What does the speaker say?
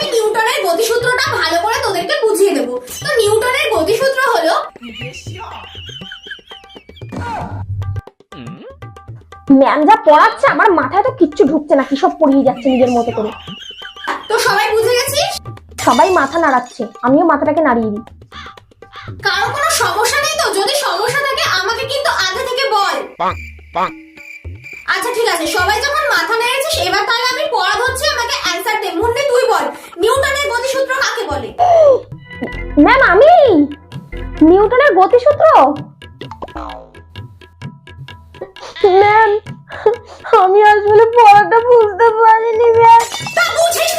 আমি নিউটনের গতিসূত্রটা ভালো করে তোদেরকে বুঝিয়ে দেব। তো নিউটনের গতিসূত্র হলো, ম্যাম যা পড়াচ্ছে আমার মাথায় তো কিচ্ছু ঢুকছে না, কি সব পড়িয়ে যাচ্ছে নিজের মতো করে। তো সবাই বুঝে গেছিস? সবাই মাথা নাড়াচ্ছে, আমিও মাথাটাকে নাড়িয়ে দিই। কারো কোনো সমস্যা নেই তো? যদি সমস্যা থাকে আমাকে কিন্তু আগে থেকে বল। আচ্ছা ঠিক আছে, সবাই যখন মাথা নেড়েছিস এবার তাহলে আমি পড়া ধরছি, আমাকে অ্যানসার দে। মুন্নি তুই বল, নিউটনের গতিসূত্র কাকে বলে? ম্যাম আমি নিউটনের গতিসূত্র, ম্যাম আমি আসলে পড়াটা বুঝতে পারিনি ম্যাম। তা বুঝিস